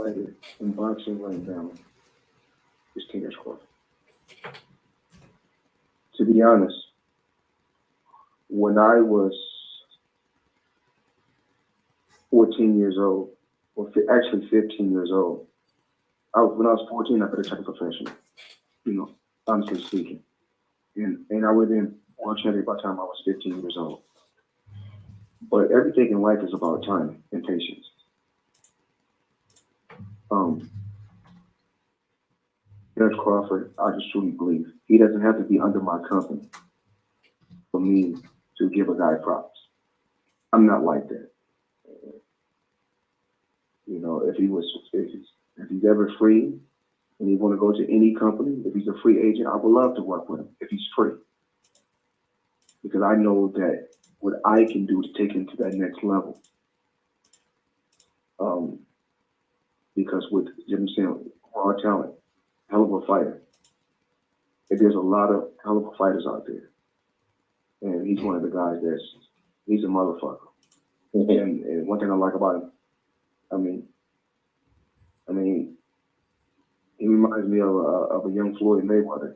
fighter in boxing right now is Terence Crawford. To be honest, when I was 14 years old, or actually 15 years old, when I was 14, I could have turned professional, honestly speaking. And I would have been world champion by the time I was 15 years old. But everything in life is about time and patience. Terence Crawford, I just truly believe he doesn't have to be under my company for me to give a guy props. I'm not like that. If he's ever free and he want to go to any company, if he's a free agent, I would love to work with him if he's free. Because I know that what I can do to take him to that next level. Because with Jim saying raw talent, hell of a fighter. And there's a lot of hell of a fighters out there. And he's one of the guys he's a motherfucker. And one thing I like about him, I mean, he reminds me of a young Floyd Mayweather.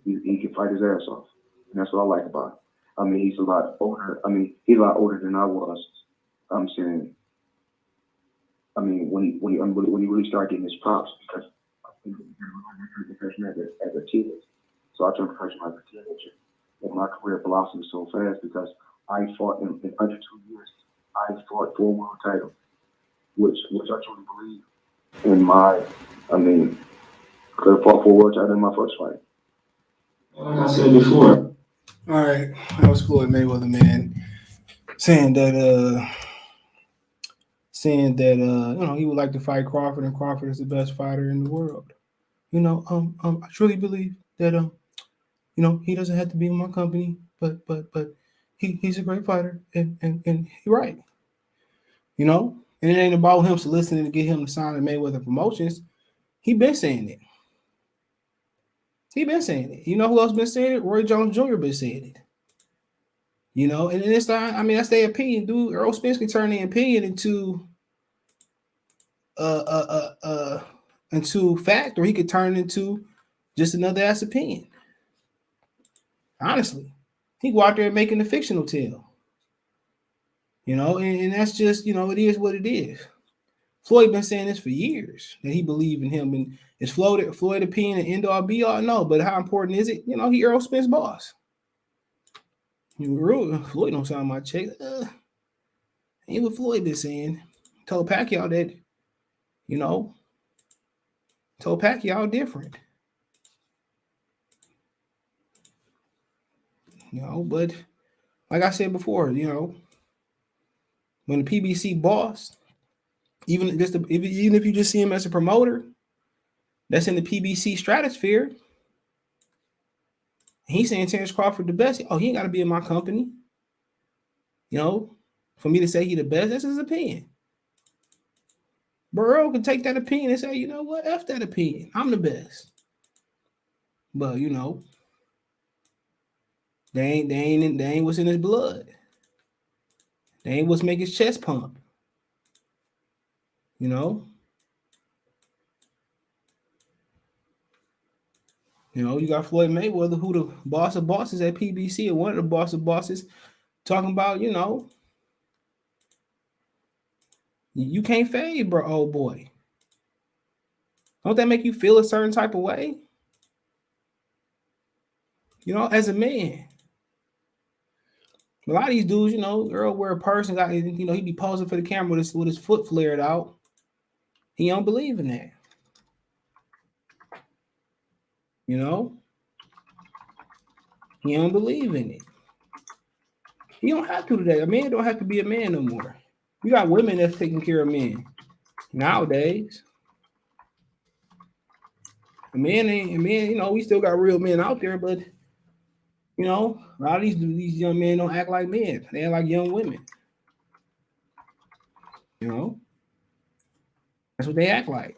He can fight his ass off. And that's what I like about him. He's a lot older. He's a lot older than I was. I'm saying, when he really started getting his props, because I think he turned professional as a teenager. So I turned professional as a teenager. And my career blossomed so fast because I fought in under 2 years. I fought 4 world titles, which I truly believe could have fought 4 world titles in my first fight. Like I said before. All right, that was Floyd Mayweather, man, saying that he would like to fight Crawford, and Crawford is the best fighter in the world. I truly believe that he doesn't have to be in my company, but he's a great fighter, and he's right. And it ain't about him soliciting to get him to sign the Mayweather Promotions. He been saying it. You know who else been saying it? Roy Jones Jr. been saying it. And it's not, that's their opinion, dude. Errol Spence can turn their opinion into fact, or he could turn into just another ass opinion. Honestly. He go out there and making a fictional tale. And that's just, it is what it is. Floyd been saying this for years, that he believe in him. And is Floyd opinion an end all be all? No, but how important is it? He Errol Spence boss. Floyd don't sign my check. Ain't what Floyd been saying. Told Pacquiao that, told Pacquiao different. But like I said before, when the PBC boss, even if you just see him as a promoter, that's in the PBC stratosphere. He's saying Terence Crawford the best. Oh, he ain't got to be in my company. For me to say he the best, that's his opinion. But Errol can take that opinion and say, you know what, F that opinion. I'm the best. But they ain't what's in his blood. They ain't what's making his chest pump. You got Floyd Mayweather, who the boss of bosses at PBC, and one of the boss of bosses talking about, you can't fade, bro, old boy. Don't that make you feel a certain type of way? As a man. A lot of these dudes, Errol wear a purse and he be posing for the camera with his foot flared out. He don't believe in that. He don't believe in it. He don't have to today. A man don't have to be a man no more. You got women that's taking care of men nowadays. A man, we still got real men out there, but a lot of these young men don't act like men. They act like young women. That's what they act like.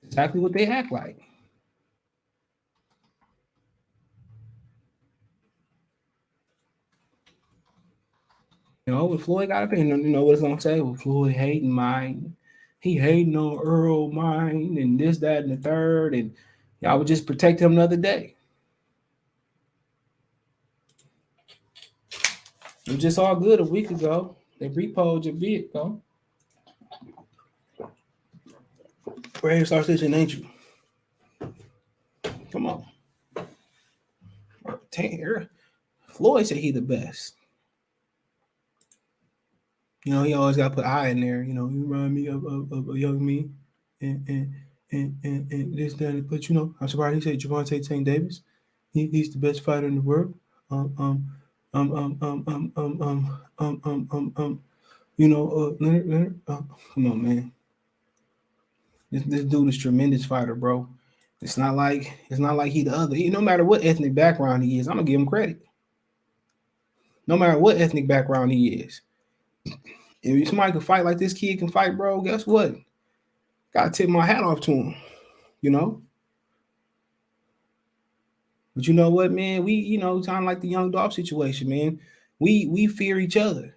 Exactly what they act like. When Floyd got opinion, you know what it's gonna say? Well, Floyd hating mine. He hating on Errol mine and this, that, and the third, and y'all would just protect him another day. It was just all good a week ago. They repoed your vehicle. Ready to start stitching, ain't you? Come on. Floyd said he the best. You know, he always got to put I in there. You know, you remind me of a young me and this, that. But, you know, I'm surprised he said Javante Tank Davis. He's the best fighter in the world. You know, Leonard. Come on, man. This dude is a tremendous fighter, bro. It's not like he the other. No matter what ethnic background he is, I'm gonna give him credit. No matter what ethnic background he is, if somebody can fight like this kid can fight, bro, guess what? Gotta tip my hat off to him. You know. But you know what, man? We, kind of like the Young Dolph situation, man. We fear each other.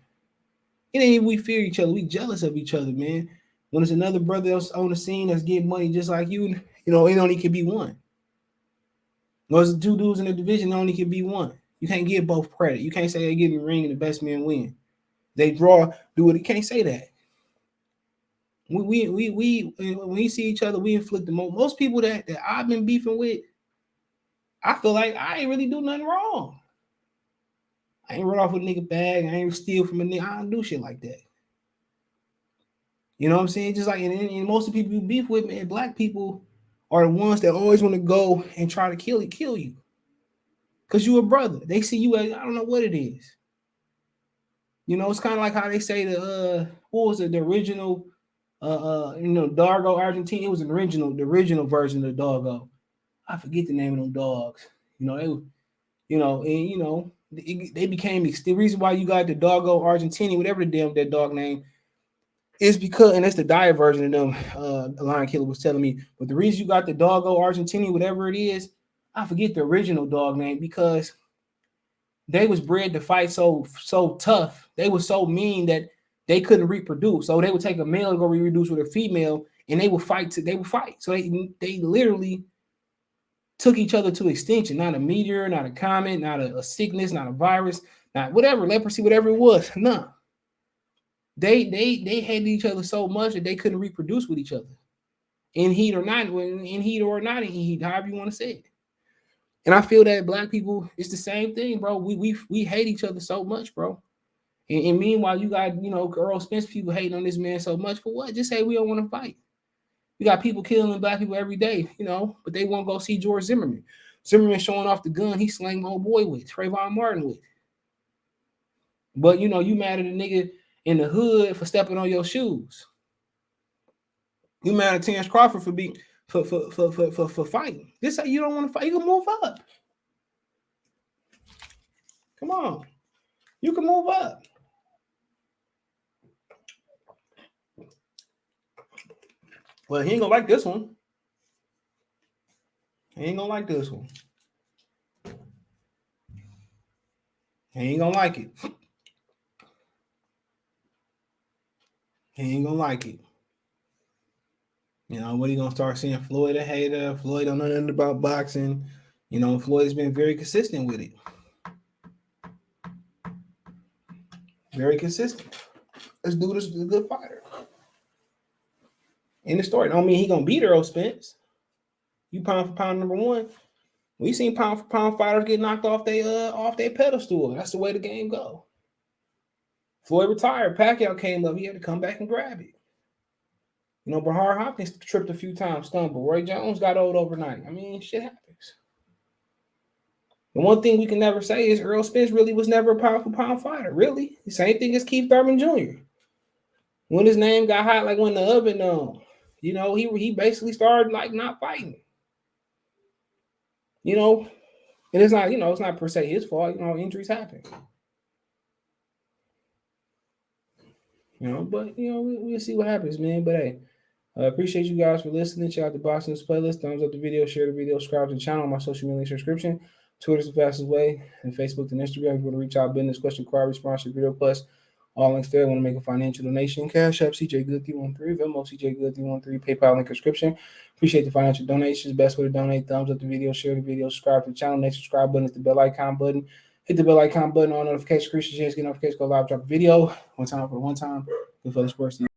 It ain't even we fear each other. We jealous of each other, man. When there's another brother else on the scene that's getting money just like you, it only can be one. There's two dudes in the division, it only can be one. You can't give both credit. You can't say they give me a ring and the best man win. They draw, do it. You can't say that. When we see each other, we inflict the most people that I've been beefing with. I feel like I ain't really do nothing wrong. I ain't run off with a nigga bag. I ain't steal from a nigga. I don't do shit like that. You know what I'm saying? Just like, and most of the people you beef with, man, black people are the ones that always want to go and try to kill you. Because you a brother. They see you as, I don't know what it is. You know, it's kind of like how they say what was it, the original, Dargo Argentine. It was the original version of the Dargo. I forget the name of them dogs. They became the reason why you got the Dargo Argentini, whatever the damn that dog name is, because, and that's the diet version of them. Lion Killer was telling me, but the reason you got the Dargo Argentini, whatever it is, I forget the original dog name, because they was bred to fight so tough. They were so mean that they couldn't reproduce. So they would take a male and go reproduce with a female, and they would fight. So they literally took each other to extinction. Not a meteor, not a comet, not a sickness, not a virus, not whatever, leprosy, whatever it was. None. They hated each other so much that they couldn't reproduce with each other, in heat or not in heat, however you want to say it. And I feel that black people, it's the same thing, bro. We hate each other so much, bro. And meanwhile, you got, Errol Spence people hating on this man so much for what? Just say we don't want to fight. You got people killing black people every day, but they won't go see George Zimmerman. Zimmerman showing off the gun he slang old boy with, Trayvon Martin with. But you mad at a nigga in the hood for stepping on your shoes. You mad at Terence Crawford for being for fighting. Just say you don't want to fight. You can move up. Come on. You can move up. Well, he ain't gonna like this one. He ain't gonna like this one. He ain't gonna like it. He ain't gonna like it. What he gonna start seeing? Floyd a hater. Floyd don't know nothing about boxing. Floyd's been very consistent with it. Very consistent. This dude is a good fighter. In the story, don't mean he gonna beat Errol Spence. You pound for pound number one. We seen pound for pound fighters get knocked off their pedestal. That's the way the game go. Floyd retired. Pacquiao came up. He had to come back and grab it. Bahar Hopkins tripped a few times, stumbled. Roy Jones got old overnight. I mean, shit happens. The one thing we can never say is Errol Spence really was never a pound for pound fighter. Really, the same thing as Keith Thurman Jr. When his name got hot, like when the oven, he basically started like not fighting. And it's not, it's not per se his fault. Injuries happen. But we'll see what happens, man. But hey, I appreciate you guys for listening. Check out the Boxing News playlist. Thumbs up the video, share the video, subscribe to the channel, my social media subscription. Twitter's the fastest way, and Facebook and Instagram. If you want to reach out, business question, inquiry, sponsor, video plus, All links there. Want to make a financial donation? Cash App CJ Good 313, Venmo CJ Good 313, PayPal link description. Appreciate the financial donations. Best way to donate: thumbs up the video, share the video, subscribe to the channel. Next subscribe button is the bell icon button. Hit the bell icon button on notification. Increase your chance to get notifications. Go live, drop a video. One time for one time. Good for this works.